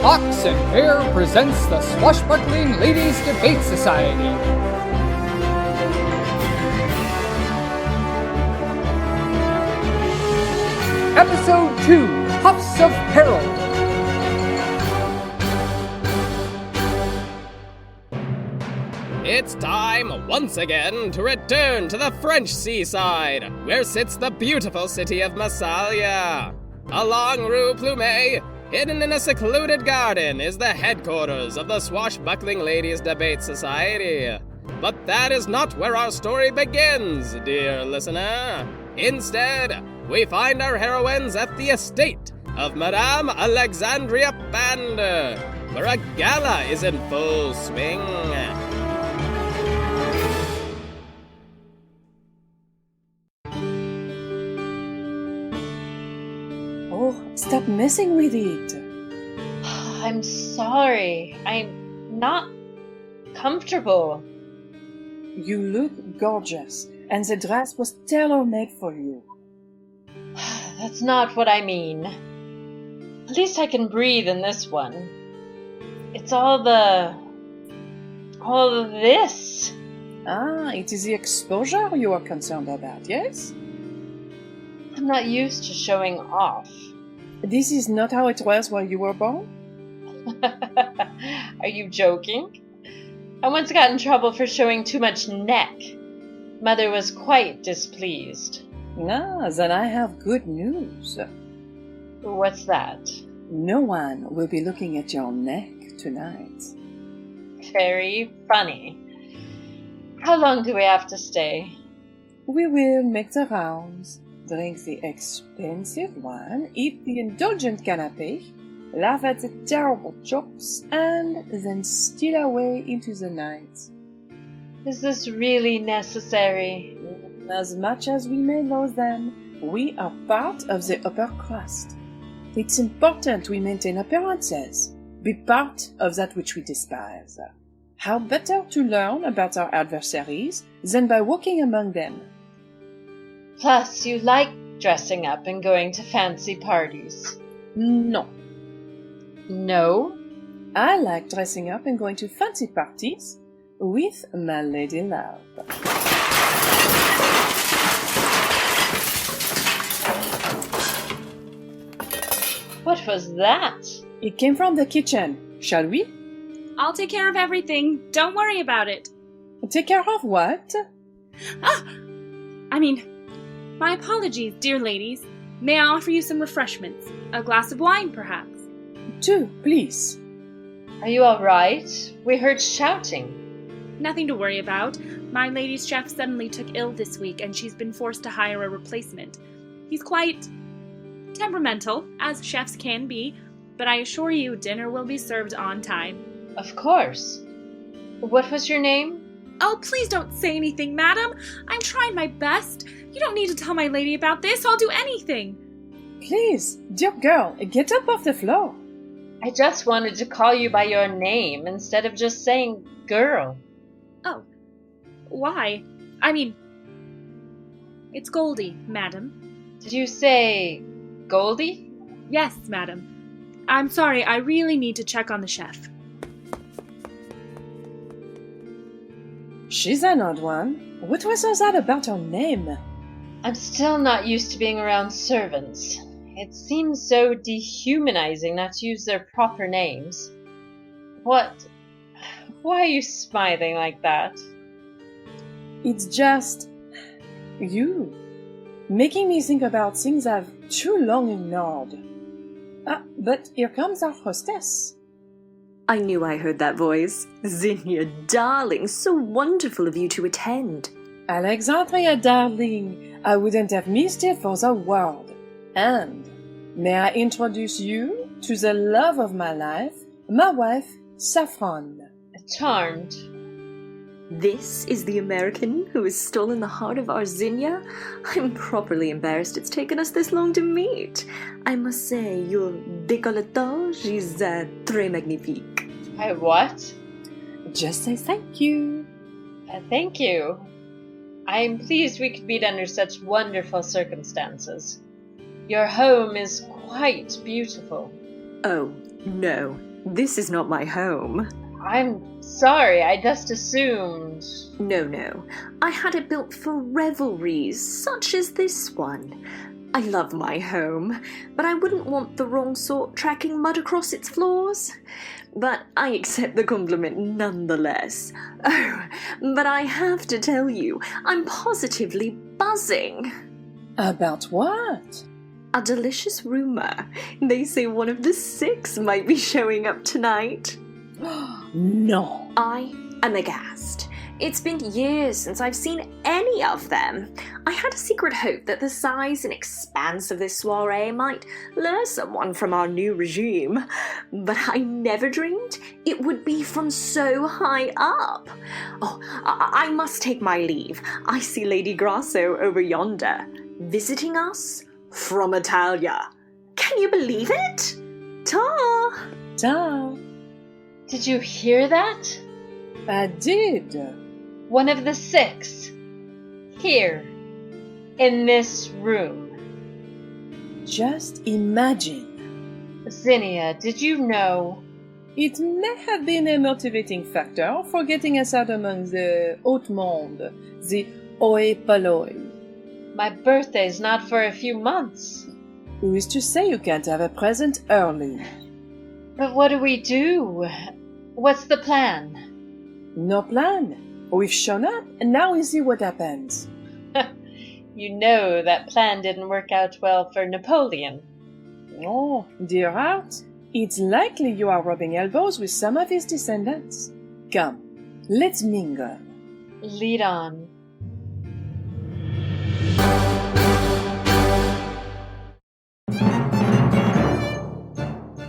Fox and Hare presents the Swashbuckling Ladies Debate Society. Episode 2, Puffs of Peril. It's time, once again, to return to the French seaside, where sits the beautiful city of Massalia. Along Rue Plumet, hidden in a secluded garden, is the headquarters of the Swashbuckling Ladies Debate Society. But that is not where our story begins, dear listener. Instead, we find our heroines at the estate of Madame Alexandria Pander, where a gala is in full swing. Oh, stop messing with it. I'm sorry. I'm not comfortable. You look gorgeous, and the dress was tailor-made for you. That's not what I mean. At least I can breathe in this one. It's all this. Ah, it is the exposure you are concerned about, yes? I'm not used to showing off. This is not how it was while you were born? Are you joking? I once got in trouble for showing too much neck. Mother was quite displeased. Ah, then I have good news. What's that? No one will be looking at your neck tonight. Very funny. How long do we have to stay? We will make the rounds, drink the expensive wine, eat the indulgent canapé, laugh at the terrible jokes, and then steal away into the night. Is this really necessary? As much as we may loathe them, we are part of the upper crust. It's important we maintain appearances, be part of that which we despise. How better to learn about our adversaries than by walking among them? Plus, you like dressing up and going to fancy parties. No. No? I like dressing up and going to fancy parties with my lady love. What was that? It came from the kitchen. Shall we? I'll take care of everything. Don't worry about it. Take care of what? My apologies, dear ladies. May I offer you some refreshments? A glass of wine, perhaps? 2, please. Are you all right? We heard shouting. Nothing to worry about. My lady's chef suddenly took ill this week, and she's been forced to hire a replacement. He's quite temperamental, as chefs can be, but I assure you dinner will be served on time. Of course. What was your name? Oh, please don't say anything, madam. I'm trying my best. You don't need to tell my lady about this. I'll do anything. Please, dear girl, get up off the floor. I just wanted to call you by your name instead of just saying girl. Oh, why? It's Goldie, madam. Did you say Goldie? Yes, madam. I'm sorry, I really need to check on the chef. She's an odd one. What was all that about her name? I'm still not used to being around servants. It seems so dehumanizing not to use their proper names. What? Why are you smiling like that? It's just you, making me think about things I've too long ignored. But here comes our hostess. I knew I heard that voice. Zinnia, darling, so wonderful of you to attend. Alexandria, darling, I wouldn't have missed it for the world. And may I introduce you to the love of my life, my wife, Saffron. Charmed. This is the American who has stolen the heart of our Zinnia? I'm properly embarrassed it's taken us this long to meet. I must say, your décolletage is très magnifique. I what? Just say thank you. Thank you. I am pleased we could meet under such wonderful circumstances. Your home is quite beautiful. Oh, no. This is not my home. I'm sorry, I just assumed. No. I had it built for revelries, such as this one. I love my home, but I wouldn't want the wrong sort tracking mud across its floors. But I accept the compliment nonetheless. Oh, but I have to tell you, I'm positively buzzing. About what? A delicious rumor. They say one of the 6 might be showing up tonight. No. I am aghast. It's been years since I've seen any of them. I had a secret hope that the size and expanse of this soiree might lure someone from our new regime, but I never dreamed it would be from so high up. Oh, I must take my leave. I see Lady Grasso over yonder, visiting us from Italia. Can you believe it? Ta! Ta. Did you hear that? I did. One of the 6. Here. In this room. Just imagine. Zinnia, did you know? It may have been a motivating factor for getting us out among the haute monde, the oi polloi. My birthday's not for a few months. Who is to say you can't have a present early? But what do we do? What's the plan? No plan. We've shown up, and now we see what happens. You know that plan didn't work out well for Napoleon. Oh, dear heart. It's likely you are rubbing elbows with some of his descendants. Come, let's mingle. Lead on.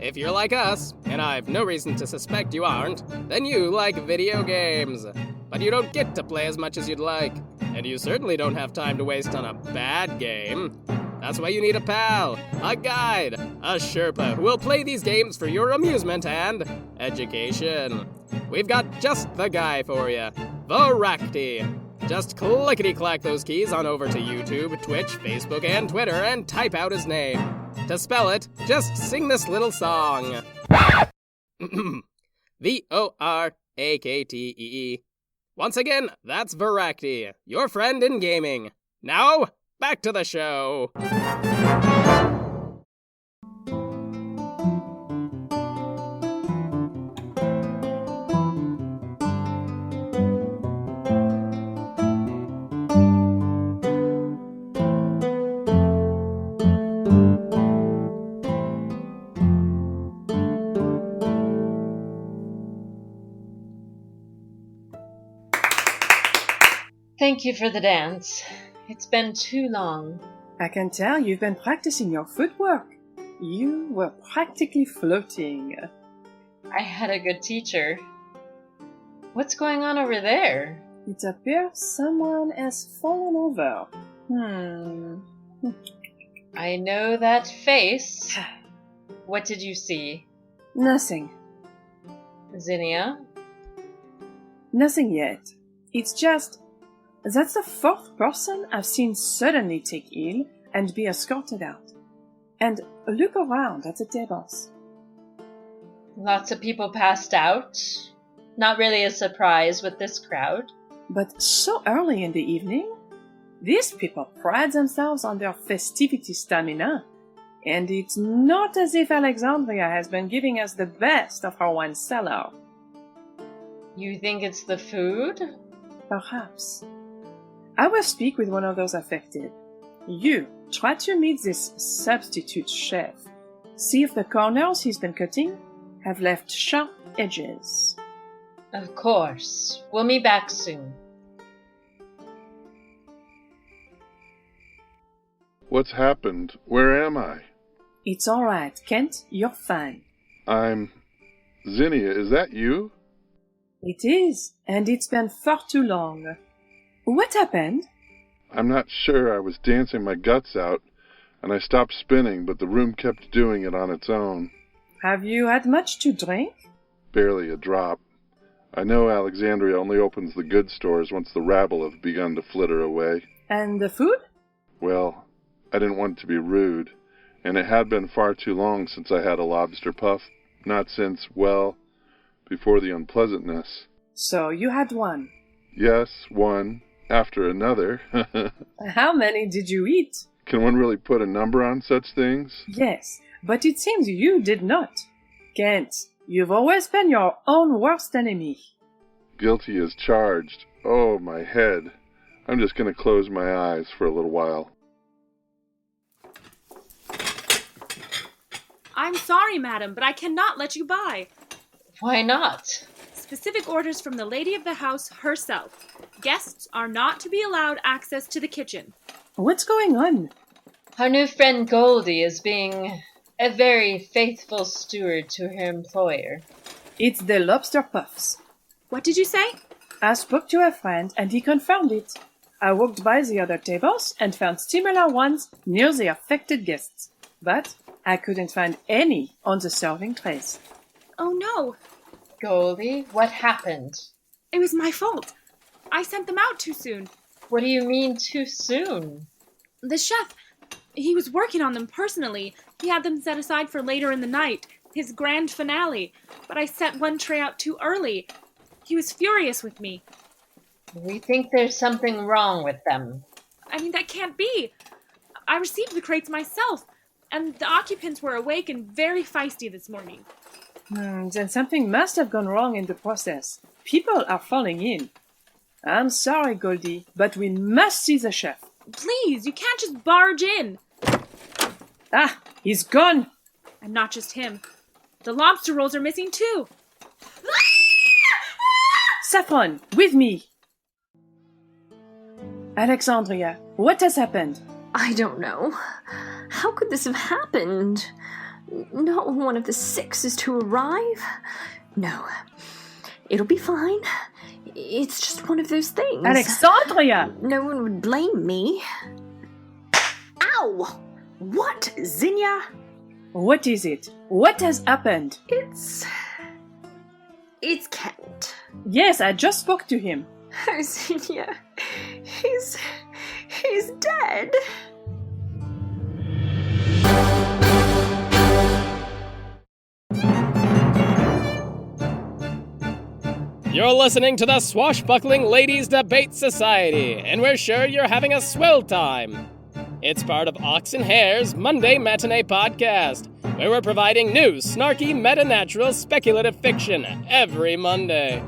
If you're like us, and I've no reason to suspect you aren't, then you like video games. But you don't get to play as much as you'd like, and you certainly don't have time to waste on a bad game. That's why you need a pal, a guide, a Sherpa who will play these games for your amusement and education. We've got just the guy for you, Varacti. Just clickety-clack those keys on over to YouTube, Twitch, Facebook, and Twitter and type out his name. To spell it, just sing this little song. Voraktee. Once again, that's Varacti, your friend in gaming. Now, back to the show. Thank you for the dance. It's been too long. I can tell you've been practicing your footwork. You were practically floating. I had a good teacher. What's going on over there? It appears someone has fallen over. I know that face. What did you see? Nothing. Zinnia? Nothing yet. It's just... that's the 4th person I've seen suddenly take ill and be escorted out. And look around at the tables. Lots of people passed out. Not really a surprise with this crowd. But so early in the evening? These people pride themselves on their festivity stamina. And it's not as if Alexandria has been giving us the best of her wine cellar. You think it's the food? Perhaps. I will speak with one of those affected. You, try to meet this substitute chef. See if the corners he's been cutting have left sharp edges. Of course. We'll meet back soon. What's happened? Where am I? It's all right, Kent. You're fine. Zinnia, is that you? It is, and it's been far too long. What happened? I'm not sure. I was dancing my guts out, and I stopped spinning, but the room kept doing it on its own. Have you had much to drink? Barely a drop. I know Alexandria only opens the good stores once the rabble have begun to flitter away. And the food? Well, I didn't want to be rude, and it had been far too long since I had a lobster puff. Not since, well, before the unpleasantness. So you had one. Yes, one, after another. How many did you eat? Can one really put a number on such things? Yes, but it seems you did not. Kent, you've always been your own worst enemy. Guilty as charged. Oh, my head. I'm just going to close my eyes for a little while. I'm sorry, madam, but I cannot let you by. Why not? Specific orders from the lady of the house herself. Guests are not to be allowed access to the kitchen. What's going on? Our new friend Goldie is being a very faithful steward to her employer. It's the lobster puffs. What did you say? I spoke to a friend and he confirmed it. I walked by the other tables and found similar ones near the affected guests, but I couldn't find any on the serving trays. Oh no, Goldie, what happened? it was my fault. I sent them out too soon. What do you mean too soon? The chef, he was working on them personally. He had them set aside for later in the night, his grand finale, but I set one tray out too early. He was furious with me. We think there's something wrong with them. I mean, that can't be. I received the crates myself, and the occupants were awake and very feisty this morning. Then something must have gone wrong in the process. People are falling in. I'm sorry, Goldie, but we must see the chef. Please, you can't just barge in. Ah, he's gone! And not just him. The lobster rolls are missing too. Saffron, with me! Alexandria, what has happened? I don't know. How could this have happened? Not one of the 6 is to arrive? No. It'll be fine. It's just one of those things. Alexandria! No one would blame me. Ow! What, Zinnia? What is it? What has happened? It's Kent. Yes, I just spoke to him. Oh, Zinnia. He's dead. You're listening to the Swashbuckling Ladies Debate Society, and we're sure you're having a swell time. It's part of Ox and Hare's Monday Matinee Podcast, where we're providing new, snarky, metanatural, speculative fiction every Monday.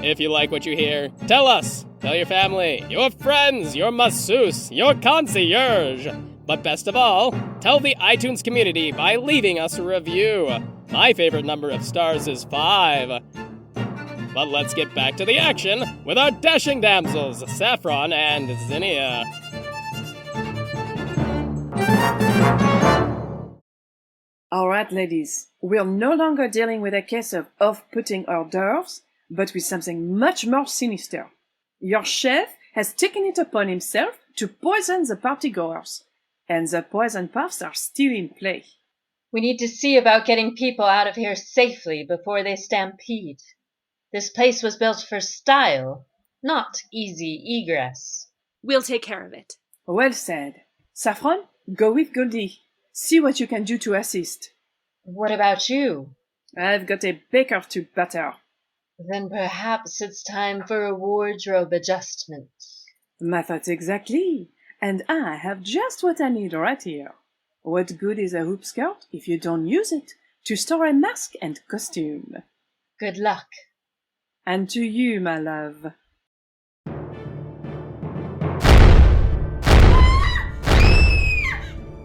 If you like what you hear, tell us, tell your family, your friends, your masseuse, your concierge. But best of all, tell the iTunes community by leaving us a review. My favorite number of stars is 5. But let's get back to the action with our dashing damsels, Saffron and Zinnia. All right, ladies, we're no longer dealing with a case of off-putting hors d'oeuvres, but with something much more sinister. Your chef has taken it upon himself to poison the partygoers, and the poison puffs are still in play. We need to see about getting people out of here safely before they stampede. This place was built for style, not easy egress. We'll take care of it. Well said. Saffron, go with Goldie. See what you can do to assist. What about you? I've got a baker to batter. Then perhaps it's time for a wardrobe adjustment. My thoughts exactly. And I have just what I need right here. What good is a hoop skirt if you don't use it to store a mask and costume? Good luck. And to you, my love.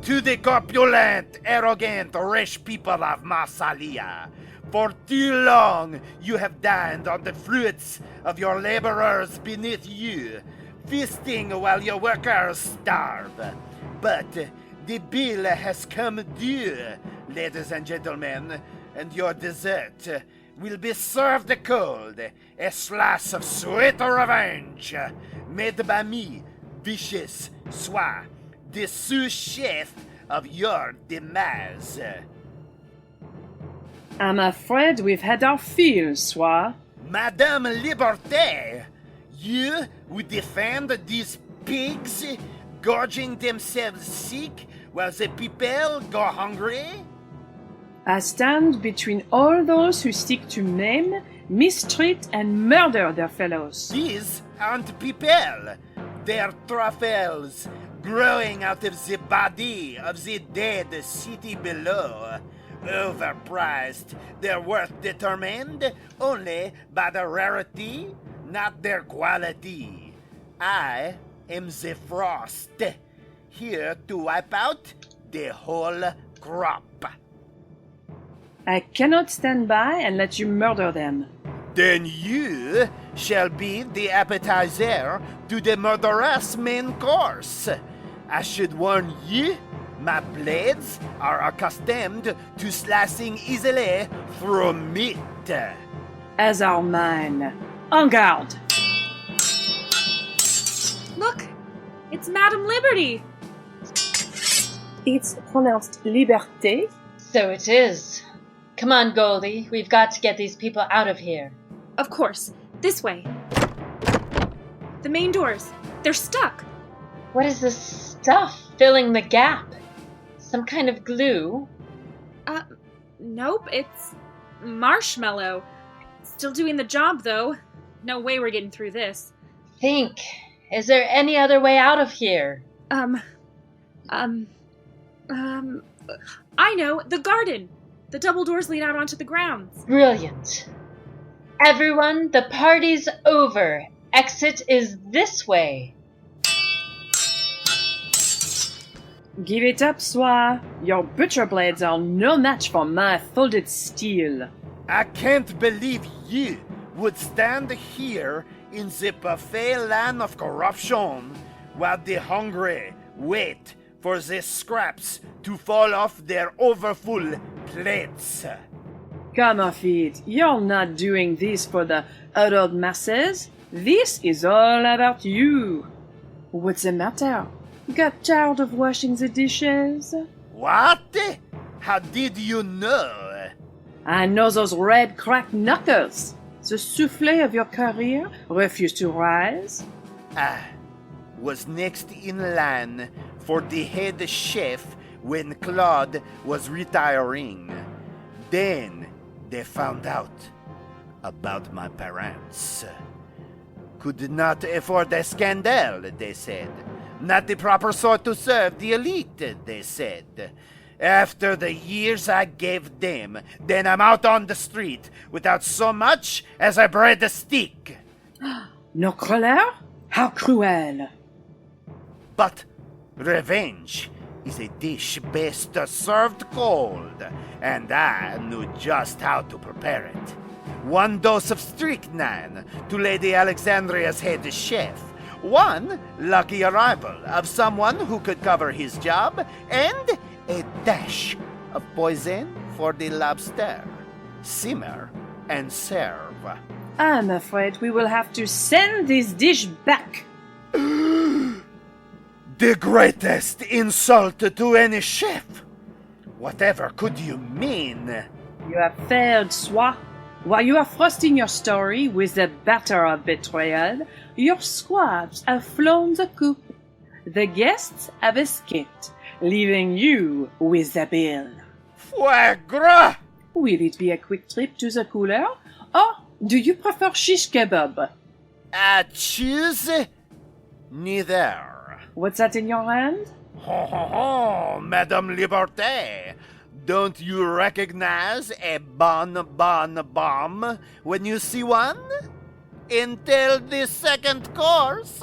To the corpulent, arrogant, rich people of Massalia. For too long you have dined on the fruits of your laborers beneath you, feasting while your workers starve. But the bill has come due, ladies and gentlemen, and your dessert will be served cold, a slice of sweet revenge, made by me, vicious Swa, the sous chef of your demise. I'm afraid we've had our fill, Swa. Madame Liberté, you would defend these pigs gorging themselves sick while the people go hungry? I stand between all those who seek to maim, mistreat, and murder their fellows. These aren't people. They're truffles growing out of the body of the dead city below. Overpriced, their worth determined only by the rarity, not their quality. I am the frost, here to wipe out the whole crop. I cannot stand by and let you murder them. Then you shall be the appetizer to the murderous main course. I should warn you, my blades are accustomed to slicing easily through meat. As are mine. En garde! Look! It's Madame Liberty! It's pronounced liberté. So it is. Come on, Goldie. We've got to get these people out of here. Of course. This way. The main doors. They're stuck. What is this stuff filling the gap? Some kind of glue? Nope. It's marshmallow. Still doing the job, though. No way we're getting through this. Think. Is there any other way out of here? I know. The garden. The double doors lead out onto the grounds. Brilliant. Everyone, the party's over. Exit is this way. Give it up, Swa. Your butcher blades are no match for my folded steel. I can't believe you would stand here in the buffet land of corruption while the hungry wait for the scraps to fall off their overfull plates. Come off it. You're not doing this for the adult masses. This is all about you. What's the matter? Got tired of washing the dishes? What? How did you know? I know those red cracked knuckles. The souffle of your career refused to rise. I was next in line for the head chef when Claude was retiring. Then they found out about my parents. Could not afford a scandal, they said. Not the proper sort to serve the elite, they said. After the years I gave them, then I'm out on the street without so much as a bread stick. No color? How cruel! But revenge is a dish best served cold, and I knew just how to prepare it. 1 dose of strychnine to Lady Alexandria's head chef, 1 lucky arrival of someone who could cover his job, and a dash of poison for the lobster. Simmer and serve. I'm afraid we will have to send this dish back. The greatest insult to any chef! Whatever could you mean? You have failed, Swa. While you are frosting your story with the batter of betrayal, your squads have flown the coop. The guests have escaped, leaving you with the bill. Foie gras! Will it be a quick trip to the cooler, or do you prefer shish kebab? I choose neither. What's that in your hand? Ho ho ho, Madame Liberté! Don't you recognize a bon bomb when you see one? Until the second course!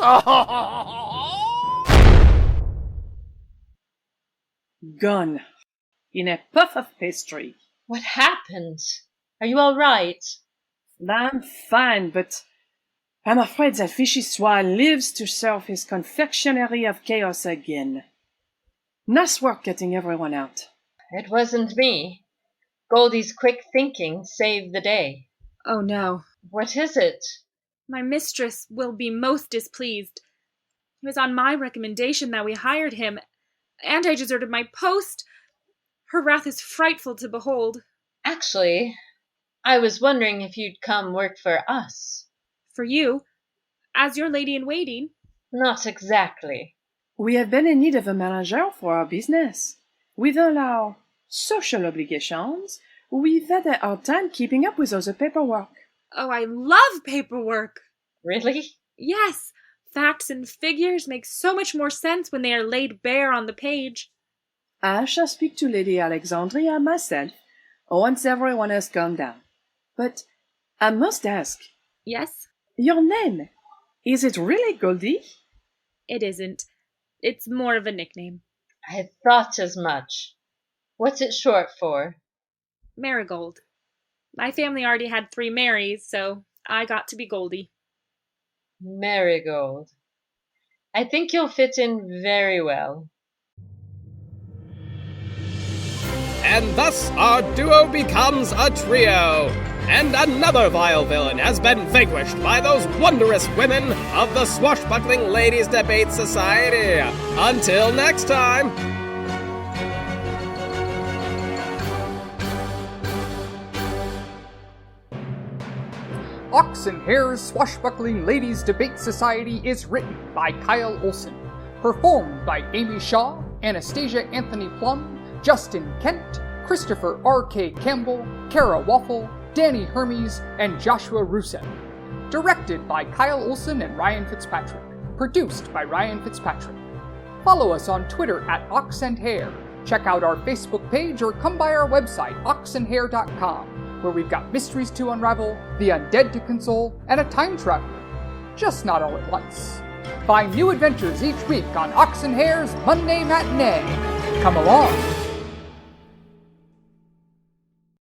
Gone. In a puff of pastry. What happened? Are you all right? I'm fine, but I'm afraid that fishy Swa lives to serve his confectionery of chaos again. Nice work getting everyone out. It wasn't me. Goldie's quick thinking saved the day. Oh no. What is it? My mistress will be most displeased. It was on my recommendation that we hired him, and I deserted my post. Her wrath is frightful to behold. Actually, I was wondering if you'd come work for us. For you, as your lady-in-waiting. Not exactly. We have been in need of a manager for our business. With all our social obligations, we've had a hard time keeping up with other paperwork. Oh, I love paperwork! Really? Yes, facts and figures make so much more sense when they are laid bare on the page. I shall speak to Lady Alexandria myself once everyone has calmed down. But I must ask, Yes? your name, is it really Goldie? It isn't. It's more of a nickname. I thought as much. What's it short for? Marigold. My family already had 3 Marys, so I got to be Goldie. Marigold. I think you'll fit in very well. And thus our duo becomes a trio. And another vile villain has been vanquished by those wondrous women of the Swashbuckling Ladies Debate Society. Until next time. Ox and Hare's Swashbuckling Ladies Debate Society is written by Kyle Olson, performed by Amy Shaw, Anastasia Anthony Plum, Justin Kent, Christopher R.K. Campbell, Kara Waffle, Danny Hermes, and Joshua Rusev. Directed by Kyle Olson and Ryan Fitzpatrick. Produced by Ryan Fitzpatrick. Follow us on Twitter at Ox and Hare. Check out our Facebook page or come by our website, oxandhare.com. where we've got mysteries to unravel, the undead to console, and a time traveler. Just not all at once. Find new adventures each week on Ox and Hare's Monday Matinee. Come along!